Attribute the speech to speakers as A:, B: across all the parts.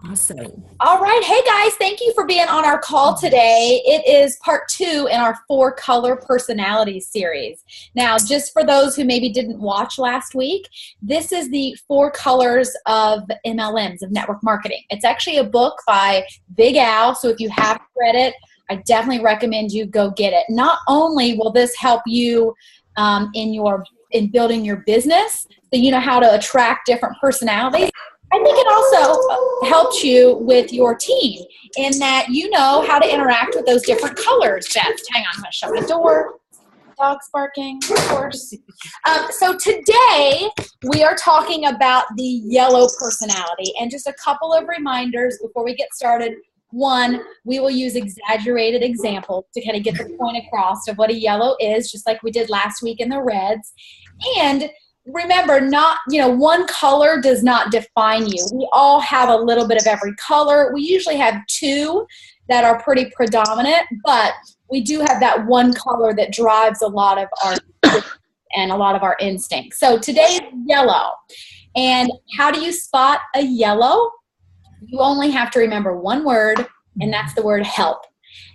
A: Awesome.
B: All right. Hey, guys. Thank you for being on our call today. It is part 2 in our 4-color personalities series. Now, just for those who maybe didn't watch last week, this is the 4 colors of MLMs, of network marketing. It's actually a book by Big Al. So if you haven't read it, I definitely recommend you go get it. Not only will this help you in building your business, so you know how to attract different personalities, I think it also helps you with your team in that you know how to interact with those different colors. Beth, hang on, I'm going to shut my door. Dog's barking, of course. So today we are talking about the yellow personality, and just a couple of reminders before we get started. One, we will use exaggerated examples to kind of get the point across of what a yellow is, just like we did last week in the reds. And remember, one color does not define you. We all have a little bit of every color. We usually have 2 that are pretty predominant, but we do have that one color that drives a lot of our and a lot of our instincts. So today is yellow. And how do you spot a yellow? You only have to remember one word, and that's the word help.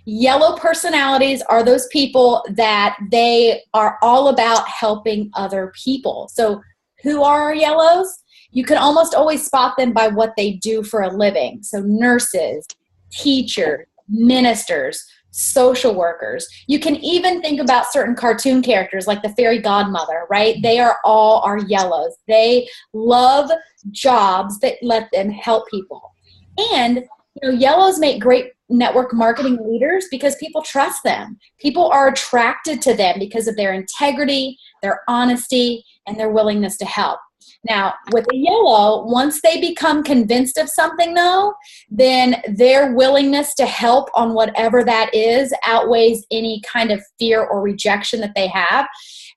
B: Yellow personalities are those people that they are all about helping other people. So who are our yellows? You can almost always spot them by what they do for a living. So nurses, teachers, ministers, social workers. You can even think about certain cartoon characters like the fairy godmother, right? They are all our yellows. They love jobs that let them help people. And yellows make great network marketing leaders because people trust them. People are attracted to them because of their integrity, their honesty, and their willingness to help. Now, with a yellow, once they become convinced of something, though, then their willingness to help on whatever that is outweighs any kind of fear or rejection that they have,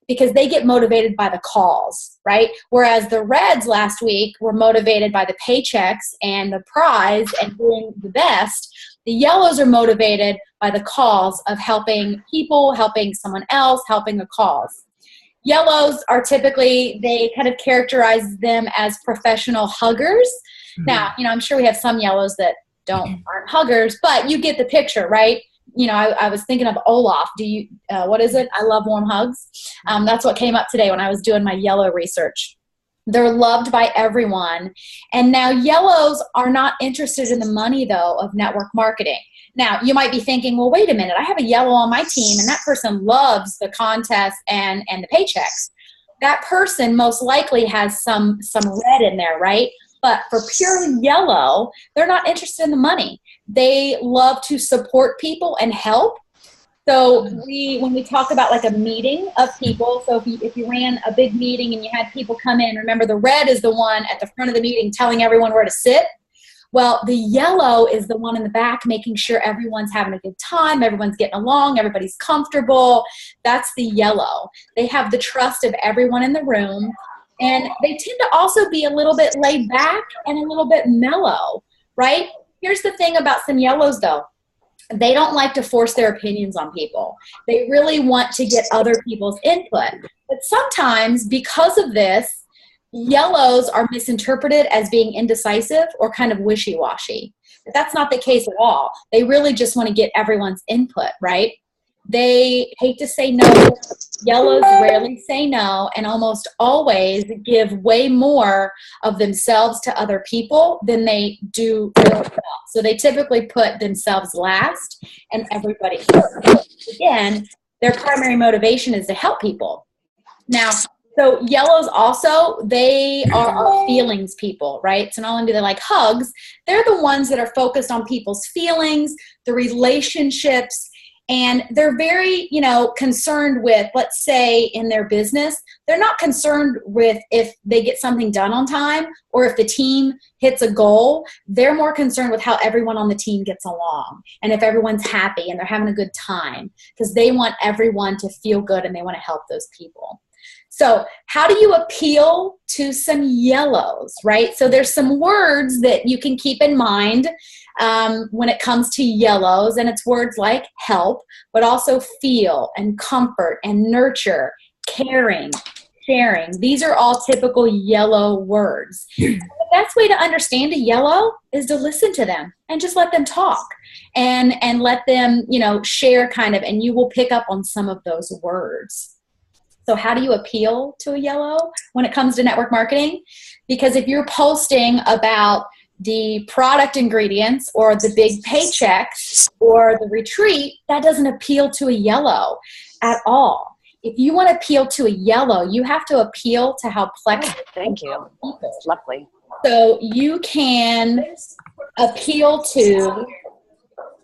B: because they get motivated by the cause, right? Whereas the reds last week were motivated by the paychecks and the prize and doing the best. The yellows are motivated by the cause of helping people, helping someone else, helping a cause. Yellows are typically, they kind of characterize them as professional huggers. Mm-hmm. Now, I'm sure we have some yellows that aren't huggers, but you get the picture, right? I was thinking of Olaf. What is it? I love warm hugs. That's what came up today when I was doing my yellow research. They're loved by everyone. And now yellows are not interested in the money, though, of network marketing. Now, you might be thinking, well, wait a minute. I have a yellow on my team, and that person loves the contest and the paychecks. That person most likely has some red in there, right? But for pure yellow, they're not interested in the money. They love to support people and help. So when we talk about like a meeting of people, so if you ran a big meeting and you had people come in, remember the red is the one at the front of the meeting telling everyone where to sit. Well, the yellow is the one in the back making sure everyone's having a good time, everyone's getting along, everybody's comfortable. That's the yellow. They have the trust of everyone in the room. And they tend to also be a little bit laid back and a little bit mellow, right? Here's the thing about some yellows, though. They don't like to force their opinions on people. They really want to get other people's input. But sometimes, because of this, yellows are misinterpreted as being indecisive or kind of wishy-washy. But that's not the case at all. They really just want to get everyone's input, right? They hate to say no. Yellows rarely say no and almost always give way more of themselves to other people than they do for themselves. So they typically put themselves last and everybody first. Again, their primary motivation is to help people. Now, so yellows also, they are our feelings people, right? So not only do they like hugs, they're the ones that are focused on people's feelings, the relationships, and they're very, concerned with, let's say in their business, they're not concerned with if they get something done on time or if the team hits a goal. They're more concerned with how everyone on the team gets along and if everyone's happy and they're having a good time, because they want everyone to feel good and they want to help those people. So how do you appeal to some yellows, right? So there's some words that you can keep in mind when it comes to yellows, and it's words like help, but also feel and comfort and nurture, caring, sharing. These are all typical yellow words. The best way to understand a yellow is to listen to them and just let them talk and let them, share kind of, and you will pick up on some of those words. So how do you appeal to a yellow when it comes to network marketing? Because if you're posting about the product ingredients or the big paycheck or the retreat, that doesn't appeal to a yellow at all. If you want to appeal to a yellow, you have to appeal to how Plexus.
A: Thank you. That's lovely.
B: So you can appeal to,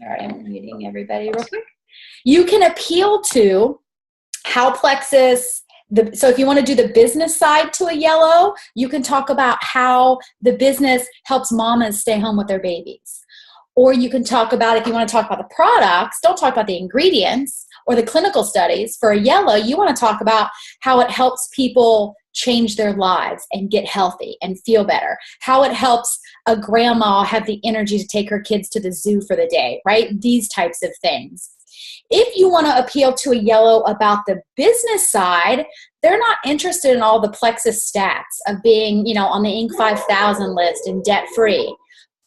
B: sorry, I'm muting everybody real quick. You can appeal to how Plexus, so if you want to do the business side to a yellow, you can talk about how the business helps mamas stay home with their babies. Or you can talk about, if you want to talk about the products, don't talk about the ingredients or the clinical studies. For a yellow, you want to talk about how it helps people change their lives and get healthy and feel better. How it helps a grandma have the energy to take her kids to the zoo for the day, right? These types of things. If you want to appeal to a yellow about the business side, they're not interested in all the Plexus stats of being, on the Inc. 5000 list and debt-free.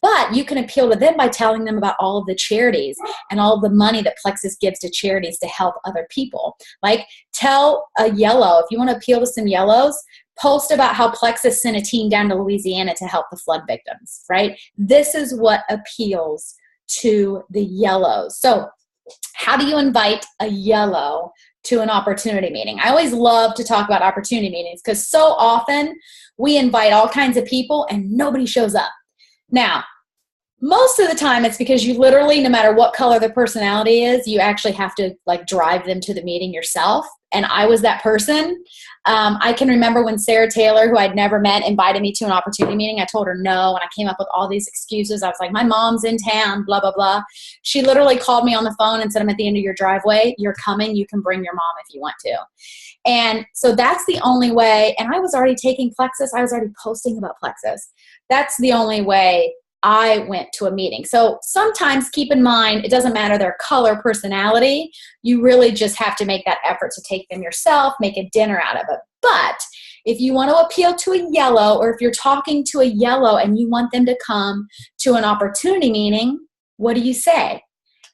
B: But you can appeal to them by telling them about all of the charities and all of the money that Plexus gives to charities to help other people. Like, tell a yellow, if you want to appeal to some yellows, post about how Plexus sent a team down to Louisiana to help the flood victims, right? This is what appeals to the yellows. So how do you invite a yellow to an opportunity meeting? I always love to talk about opportunity meetings because so often we invite all kinds of people and nobody shows up. Now, most of the time it's because you literally, no matter what color their personality is, you actually have to drive them to the meeting yourself. And I was that person. I can remember when Sarah Taylor, who I'd never met, invited me to an opportunity meeting. I told her no, and I came up with all these excuses. I was like, my mom's in town, blah, blah, blah. She literally called me on the phone and said, I'm at the end of your driveway. You're coming. You can bring your mom if you want to. And so that's the only way. And I was already taking Plexus. I was already posting about Plexus. That's the only way I went to a meeting. So sometimes keep in mind, it doesn't matter their color, personality. You really just have to make that effort to take them yourself, make a dinner out of it. But if you want to appeal to a yellow, or if you're talking to a yellow and you want them to come to an opportunity meeting, what do you say?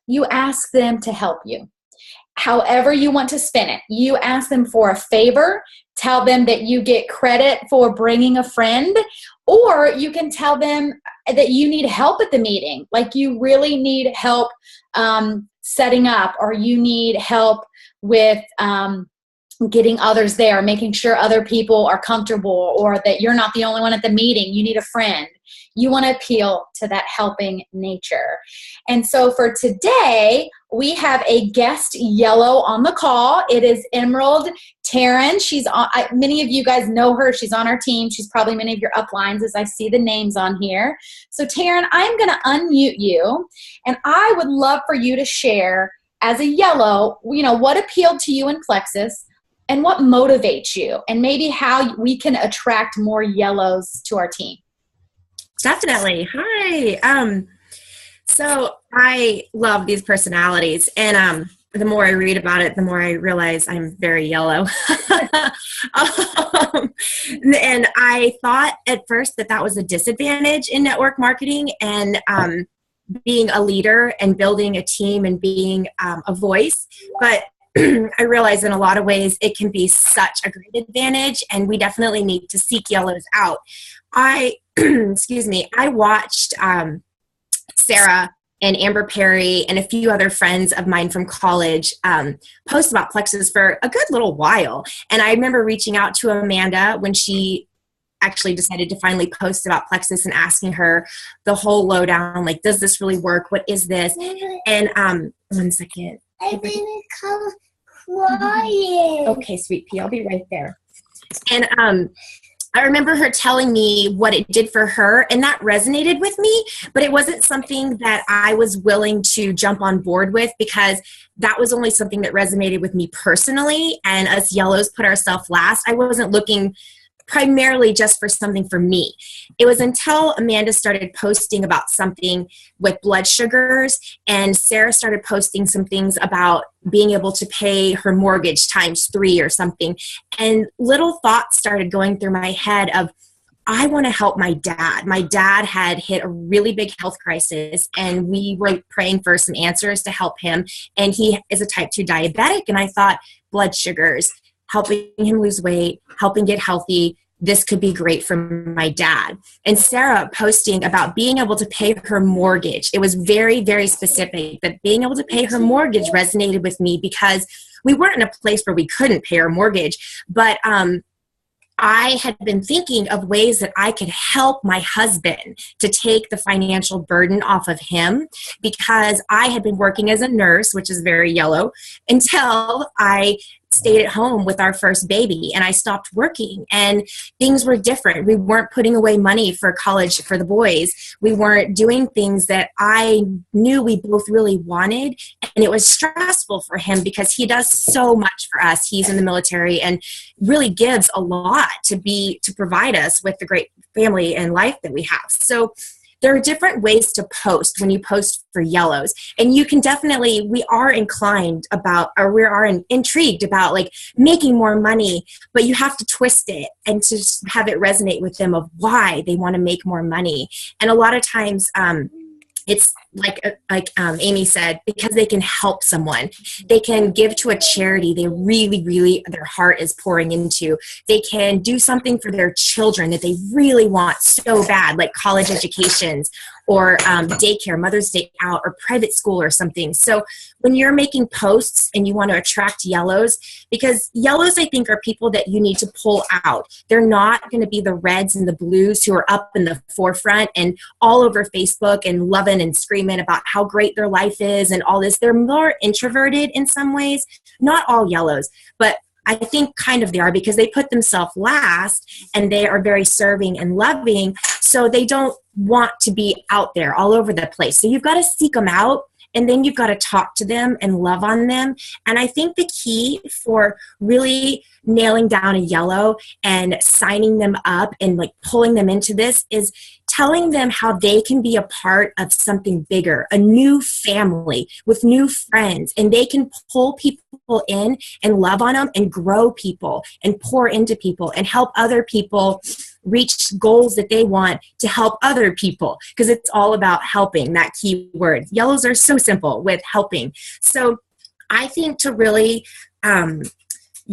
B: You ask them to help you. However you want to spin it. You ask them for a favor, tell them that you get credit for bringing a friend, or you can tell them that you need help at the meeting. Like you really need help setting up, or you need help with getting others there, making sure other people are comfortable, or that you're not the only one at the meeting. You need a friend. You want to appeal to that helping nature. And so for today, we have a guest yellow on the call. It is Emerald Taryn. She's on, many of you guys know her. She's on our team. She's probably many of your uplines as I see the names on here. So Taryn, I'm going to unmute you, and I would love for you to share as a yellow, what appealed to you in Plexus and what motivates you, and maybe how we can attract more yellows to our team.
C: Definitely. Hi. So I love these personalities, and the more I read about it, the more I realize I'm very yellow. And I thought at first that was a disadvantage in network marketing, and being a leader and building a team and being a voice. But I realize in a lot of ways it can be such a great advantage, and we definitely need to seek yellows out. Excuse me, I watched Sarah and Amber Perry and a few other friends of mine from college post about Plexus for a good little while. And I remember reaching out to Amanda when she actually decided to finally post about Plexus and asking her the whole lowdown, like, does this really work? What is this? And one second.
D: I'm gonna come crying.
C: Okay, sweet pea, I'll be right there. And I remember her telling me what it did for her, and that resonated with me, but it wasn't something that I was willing to jump on board with, because that was only something that resonated with me personally, and us yellows put ourselves last. I wasn't looking primarily just for something for me. It was until Amanda started posting about something with blood sugars, and Sarah started posting some things about being able to pay her mortgage ×3 or something. And little thoughts started going through my head of, I want to help my dad. My dad had hit a really big health crisis, and we were praying for some answers to help him. And he is a type 2 diabetic. And I thought, blood sugars, helping him lose weight, helping get healthy, this could be great for my dad. And Sarah posting about being able to pay her mortgage. It was very, very specific that being able to pay her mortgage resonated with me because we weren't in a place where we couldn't pay our mortgage. But I had been thinking of ways that I could help my husband to take the financial burden off of him, because I had been working as a nurse, which is very yellow, until I stayed at home with our first baby and I stopped working, and things were different. We weren't putting away money for college for the boys. We weren't doing things that I knew we both really wanted, and it was stressful for him because he does so much for us. He's in the military and really gives a lot to provide us with the great family and life that we have. So there are different ways to post when you post for yellows. And you can definitely, we are inclined about, or we are intrigued about like making more money, but you have to twist it and to have it resonate with them of why they want to make more money. And a lot of times, it's like Amy said, because they can help someone. They can give to a charity they really, really, their heart is pouring into. They can do something for their children that they really want so bad, like college educations or daycare, Mother's Day out, or private school or something. So when you're making posts and you want to attract yellows, because yellows, I think, are people that you need to pull out. They're not going to be the reds and the blues who are up in the forefront and all over Facebook and loving and screaming about how great their life is and all this. They're more introverted in some ways. Not all yellows, but I think kind of they are, because they put themselves last and they are very serving and loving. So they don't want to be out there all over the place. So you've got to seek them out, and then you've got to talk to them and love on them. And I think the key for really nailing down a yellow and signing them up and like pulling them into this is telling them how they can be a part of something bigger, a new family with new friends, and they can pull people in and love on them and grow people and pour into people and help other people reach goals that they want to help other people, because it's all about helping, that key word. Yellows are so simple with helping. So I think to really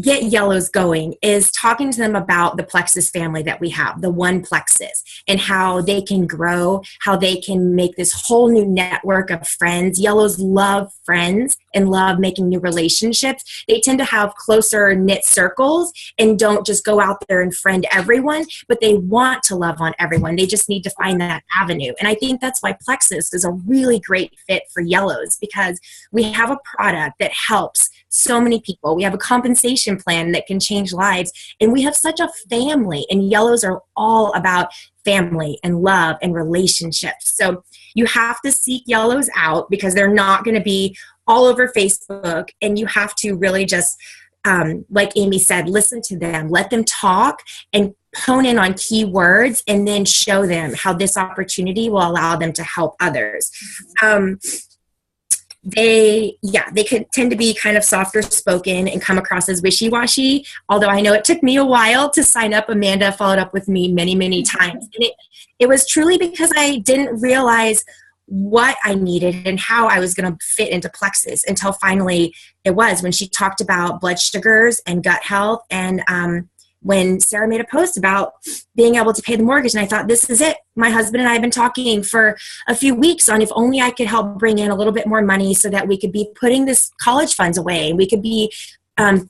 C: get yellows going is talking to them about the plexus family that we have, the one plexus, and how they can grow, how they can make this whole new network of friends. Yellows love friends and love making new relationships. They tend to have closer knit circles and don't just go out there and friend everyone, but they want to love on everyone. They just need to find that avenue. And I think that's why plexus is a really great fit for yellows, because we have a product that helps so many people. We have a compensation plan that can change lives, and we have such a family, and yellows are all about family and love and relationships. So you have to seek yellows out, because they're not going to be all over Facebook, and you have to really just, like Amy said, listen to them, let them talk, and hone in on key words, and then show them how this opportunity will allow them to help others. They could tend to be kind of softer spoken and come across as wishy-washy, although I know it took me a while to sign up. Amanda followed up with me many, many times. And it was truly because I didn't realize what I needed and how I was going to fit into plexus until finally it was when she talked about blood sugars and gut health, and when Sarah made a post about being able to pay the mortgage. And I thought, this is it. My husband and I have been talking for a few weeks on if only I could help bring in a little bit more money so that we could be putting this college funds away. We could be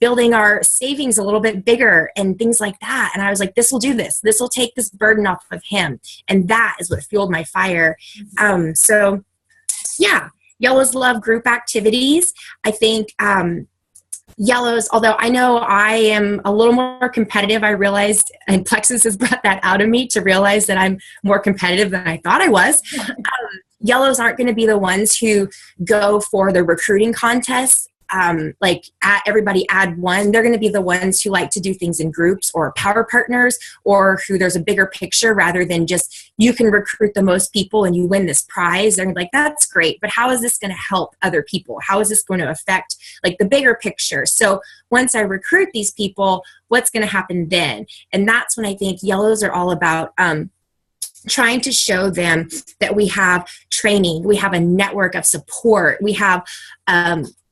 C: building our savings a little bit bigger and things like that. And I was like, this will do this. This will take this burden off of him. And that is what fueled my fire. So yeah, yellows love group activities. I think yellows, although I know I am a little more competitive, I realized, and plexus has brought that out of me to realize that I'm more competitive than I thought I was. Yellows aren't going to be the ones who go for the recruiting contests everybody add one. They're going to be the ones who like to do things in groups or power partners, or who there's a bigger picture rather than just you can recruit the most people and you win this prize. They're like, that's great, but how is this going to help other people? How is this going to affect like the bigger picture? So once I recruit these people, what's going to happen then? And that's when I think yellows are all about trying to show them that we have training, we have a network of support, we have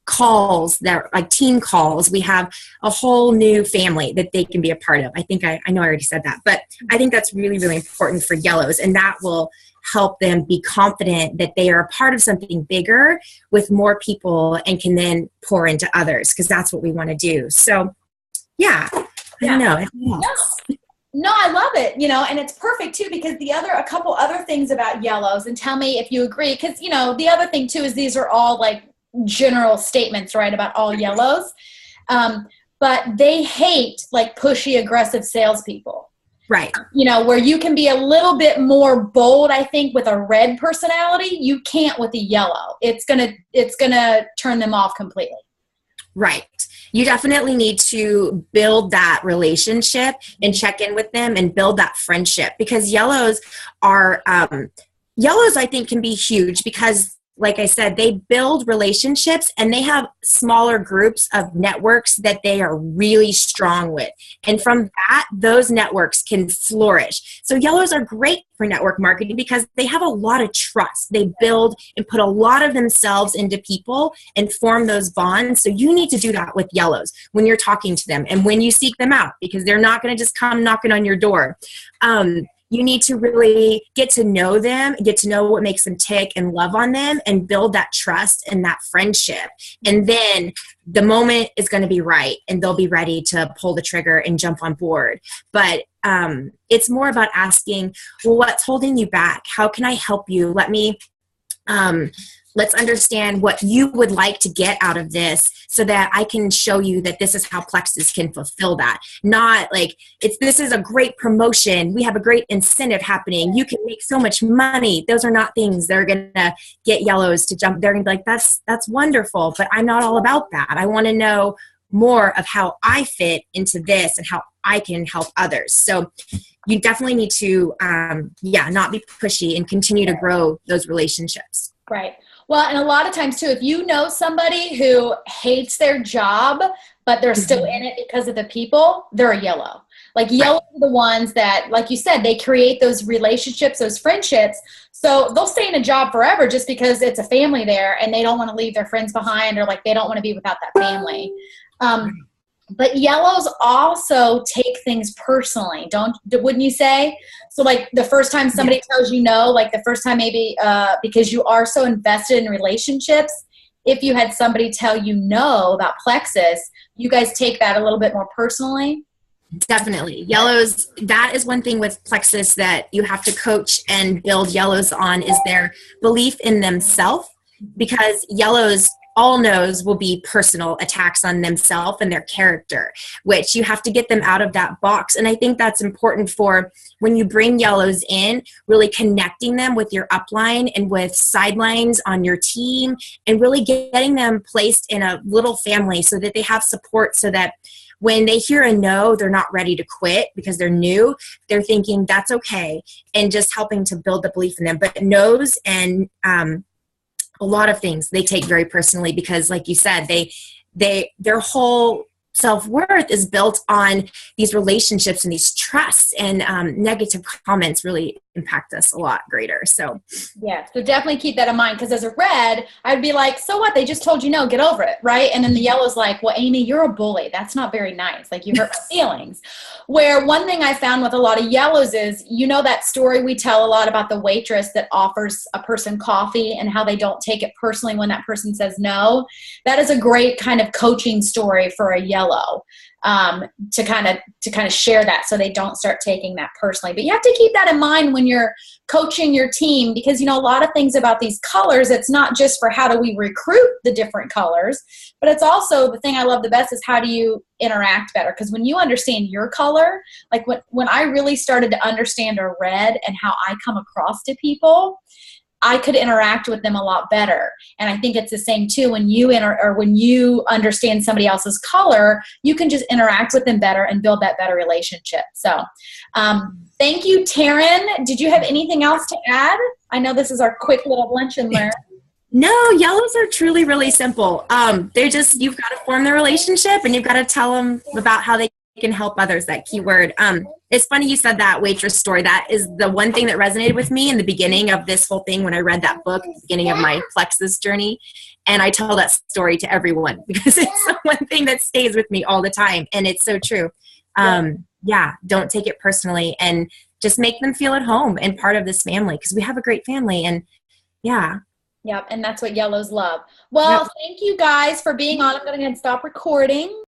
C: calls that are like team calls, we have a whole new family that they can be a part of. I think I know I already said that, but I think that's really, really important for yellows, and that will help them be confident that they are a part of something bigger with more people and can then pour into others, because that's what we want to do. So yeah, I don't know.
B: No, I love it, and it's perfect too, because a couple other things about yellows, and tell me if you agree, because, the other thing too is these are all like general statements, right, about all yellows, but they hate like pushy, aggressive salespeople.
C: Right.
B: Where you can be a little bit more bold, I think, with a red personality, you can't with a yellow. It's gonna turn them off completely. Right.
C: You definitely need to build that relationship and check in with them and build that friendship, because yellows, I think, can be huge because, like I said, they build relationships and they have smaller groups of networks that they are really strong with. And from that, those networks can flourish. So yellows are great for network marketing because they have a lot of trust. They build and put a lot of themselves into people and form those bonds. So you need to do that with yellows when you're talking to them and when you seek them out, because they're not going to just come knocking on your door. You need to really get to know them, get to know what makes them tick and love on them, and build that trust and that friendship. And then the moment is going to be right and they'll be ready to pull the trigger and jump on board. But it's more about asking, well, what's holding you back? How can I help you? Let's understand what you would like to get out of this so that I can show you that this is how Plexus can fulfill that. Not like, this is a great promotion. We have a great incentive happening. You can make so much money. Those are not things that are going to get yellows to jump. They're going to be like, that's wonderful, but I'm not all about that. I want to know more of how I fit into this and how I can help others. So you definitely need to, not be pushy and continue to grow those relationships.
B: Right. Well, and a lot of times too, if you know somebody who hates their job, but they're still in it because of the people, they're a yellow. Like yellows are the ones that, like you said, they create those relationships, those friendships. So they'll stay in a job forever just because it's a family there and they don't want to leave their friends behind, or like they don't want to be without that family. But yellows also take things personally, wouldn't you say? So like the first time somebody tells you no, like the first time maybe because you are so invested in relationships, if you had somebody tell you no about Plexus, you guys take that a little bit more personally?
C: Definitely. Yellows, that is one thing with Plexus that you have to coach and build yellows on, is their belief in themselves, because yellows, all no's will be personal attacks on themselves and their character, which you have to get them out of that box. And I think that's important for when you bring yellows in, really connecting them with your upline and with sidelines on your team, and really getting them placed in a little family so that they have support, so that when they hear a no, they're not ready to quit because they're new. They're thinking that's okay, and just helping to build the belief in them. But no's and a lot of things they take very personally, because like you said, their whole self-worth is built on these relationships and these trusts, and negative comments really impact us a lot greater. So
B: yeah, so definitely keep that in mind, because as a red, I'd be like, so what, they just told you no, get over it, right? And then the yellow's like, well, Amy, you're a bully, that's not very nice, like you hurt my feelings. Where one thing I found with a lot of yellows is, that story we tell a lot about the waitress that offers a person coffee and how they don't take it personally when that person says no. That is a great kind of coaching story for a yellow. To kind of share that, so they don't start taking that personally. But you have to keep that in mind when you're coaching your team, because a lot of things about these colors, it's not just for how do we recruit the different colors, but it's also, the thing I love the best is how do you interact better. Because when you understand your color, like when I really started to understand a red and how I come across to people, I could interact with them a lot better. And I think it's the same too when you when you understand somebody else's color, you can just interact with them better and build that better relationship. So thank you, Taryn. Did you have anything else to add? I know this is our quick little lunch and learn.
C: No, yellows are truly really simple. They're just, you've got to form the relationship and you've got to tell them about how they can help others, that key word. It's funny you said that waitress story. That is the one thing that resonated with me in the beginning of this whole thing when I read that book, the beginning of my Plexus journey. And I tell that story to everyone because it's the one thing that stays with me all the time. And it's so true. Yeah, don't take it personally and just make them feel at home and part of this family because we have a great family. And yeah.
B: Yep, and that's what yellows love. Well, Thank you guys for being on. I'm going to go ahead and stop recording.